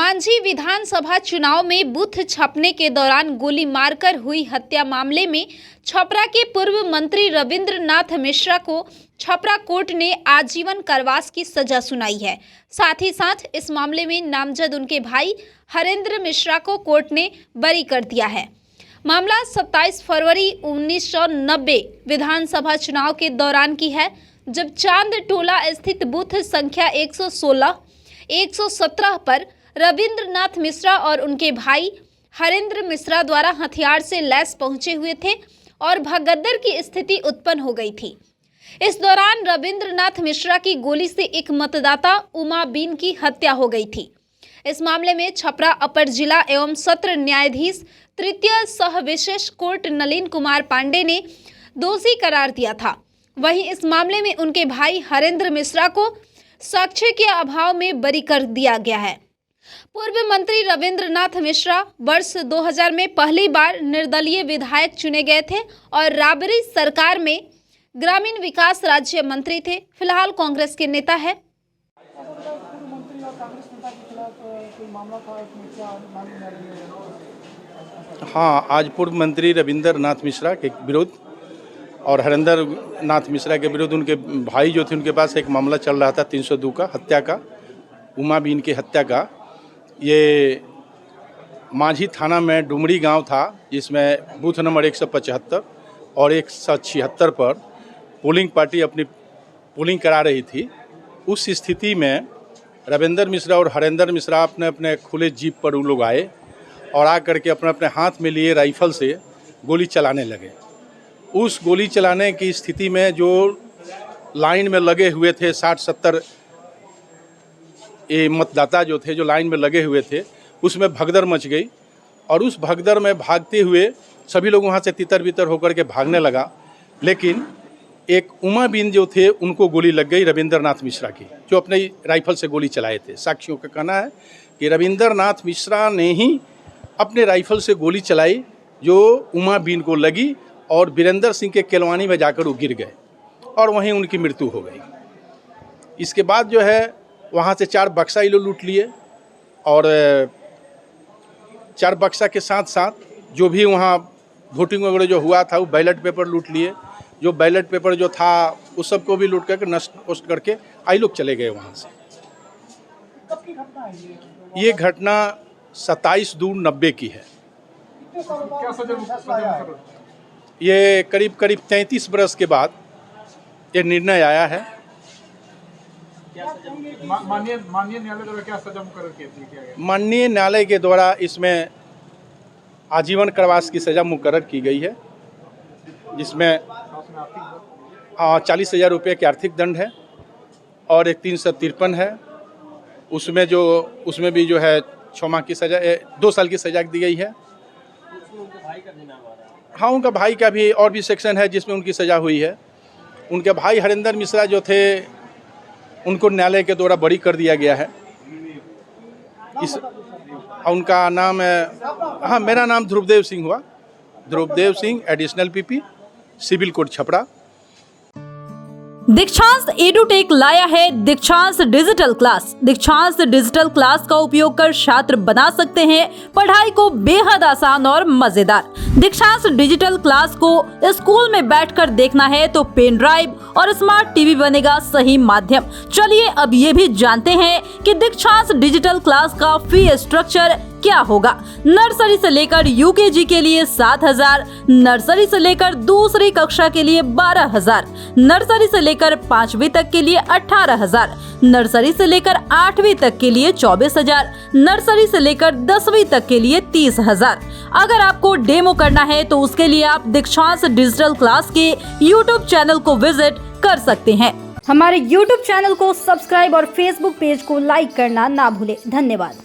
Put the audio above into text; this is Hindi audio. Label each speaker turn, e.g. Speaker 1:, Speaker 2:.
Speaker 1: मांझी विधानसभा चुनाव में बूथ छापने के दौरान गोली मारकर हुई हत्या मामले में छपरा के पूर्व मंत्री रविंद्र नाथ मिश्रा को छपरा कोर्ट ने आजीवन कारावास की सजा सुनाई है। साथ ही साथ इस मामले में नामजद उनके भाई हरेंद्र मिश्रा को कोर्ट ने बरी कर दिया है। मामला 27 फरवरी 1990 विधानसभा चुनाव के दौरान की है, जब चांद टोला स्थित बूथ संख्या 116, 117 पर रविंद्र नाथ मिश्रा और उनके भाई हरेंद्र मिश्रा द्वारा हथियार से लैस पहुंचे हुए थे और भगदड़ की स्थिति उत्पन्न हो गई थी। इस दौरान रविंद्र नाथ मिश्रा की गोली से एक मतदाता उमा बीन की हत्या हो गई थी। इस मामले में छपरा अपर जिला एवं सत्र न्यायाधीश तृतीय सह विशेष कोर्ट नलिन कुमार पांडे ने दोषी करार दिया था। वहीं इस मामले में उनके भाई हरेंद्र मिश्रा को साक्ष्य के अभाव में बरी कर दिया गया है। पूर्व मंत्री रविंद्र नाथ मिश्रा वर्ष 2000 में पहली बार निर्दलीय विधायक चुने गए थे और राबरी सरकार में ग्रामीण विकास राज्य मंत्री थे। फिलहाल कांग्रेस के नेता है।
Speaker 2: हाँ, आज पूर्व मंत्री रविंद्र नाथ मिश्रा के विरुद्ध और हरेंद्र नाथ मिश्रा के विरुद्ध उनके भाई जो थे उनके पास एक मामला चल रहा था 302 का हत्या का, उमा बीन की हत्या का। ये मांझी थाना में डुमरी गांव था, जिसमें बूथ नंबर 175 और 176 पर पोलिंग पार्टी अपनी पोलिंग करा रही थी। उस स्थिति में रविंद्र मिश्रा और हरेंद्र मिश्रा अपने खुले जीप पर वो लोग आए और आकर के अपने हाथ में लिए राइफल से गोली चलाने लगे। उस गोली चलाने की स्थिति में जो लाइन में लगे हुए थे 60-70 ये मतदाता जो थे, जो लाइन में लगे हुए थे, उसमें भगदड़ मच गई और उस भगदड़ में भागते हुए सभी लोग वहाँ से तितर बितर होकर के भागने लगा। लेकिन एक उमा बीन जो थे उनको गोली लग गई रविंद्र नाथ मिश्रा की, जो अपने राइफल से गोली चलाए थे। साक्षियों का कहना है कि रविंद्र नाथ मिश्रा ने ही अपने राइफल से गोली चलाई, जो उमा बीन को लगी और वीरेंद्र सिंह के केलवानी में जाकर वो गिर गए और वहीं उनकी मृत्यु हो गई। इसके बाद जो है वहाँ से 4 बक्सा ये लोग लूट लिए और 4 बक्सा के साथ साथ जो भी वहाँ वोटिंग वगैरह जो हुआ था वो बैलेट पेपर लूट लिए। जो बैलेट पेपर जो था उस सबको भी लूट करके नष्ट करके आई लोग चले गए वहाँ से। ये घटना 27/2/90 की है। ये करीब 33 बरस के बाद ये निर्णय आया है।
Speaker 3: माननीय न्यायालय द्वारा क्या सजा मुकर्रर किया गया?
Speaker 2: माननीय न्यायालय के द्वारा इसमें आजीवन कारावास की सजा मुकर्रर की गई है, जिसमें 40,000 रुपये के आर्थिक दंड है और एक 353 है। उसमें भी जो है 6 माह की सजा, 2 साल की सजा दी गई है। हाँ, उनका भाई का भी और भी सेक्शन है जिसमें उनकी सजा हुई है। उनके भाई हरेंद्र मिश्रा जो थे उनको न्यायालय के द्वारा बरी कर दिया गया है। उनका नाम है, हाँ, मेरा नाम ध्रुवदेव सिंह हुआ, Dhruvdev Singh, additional PP, civil court Chhapra.
Speaker 4: Dikshant edutech लाया है Dikshant digital class. Dikshant digital class का उपयोग कर छात्र बना सकते हैं पढ़ाई को बेहद आसान और मजेदार। दीक्षांत डिजिटल क्लास को स्कूल में बैठकर देखना है तो पेन ड्राइव और स्मार्ट टीवी बनेगा सही माध्यम। चलिए अब ये भी जानते हैं कि दीक्षांत डिजिटल क्लास का फी स्ट्रक्चर क्या होगा। नर्सरी से लेकर यूकेजी के लिए 7,000, नर्सरी से लेकर दूसरी कक्षा के लिए 12,000, नर्सरी से लेकर 5वीं तक के लिए 18,000, नर्सरी से लेकर 8वीं तक के लिए 24,000, नर्सरी से लेकर 10वीं तक के लिए 30,000। अगर आपको डेमो करना है तो उसके लिए आप दीक्षांत डिजिटल क्लास के YouTube चैनल को विजिट कर सकते हैं।
Speaker 5: हमारे YouTube चैनल को सब्सक्राइब और Facebook पेज को लाइक करना ना भूलें। धन्यवाद।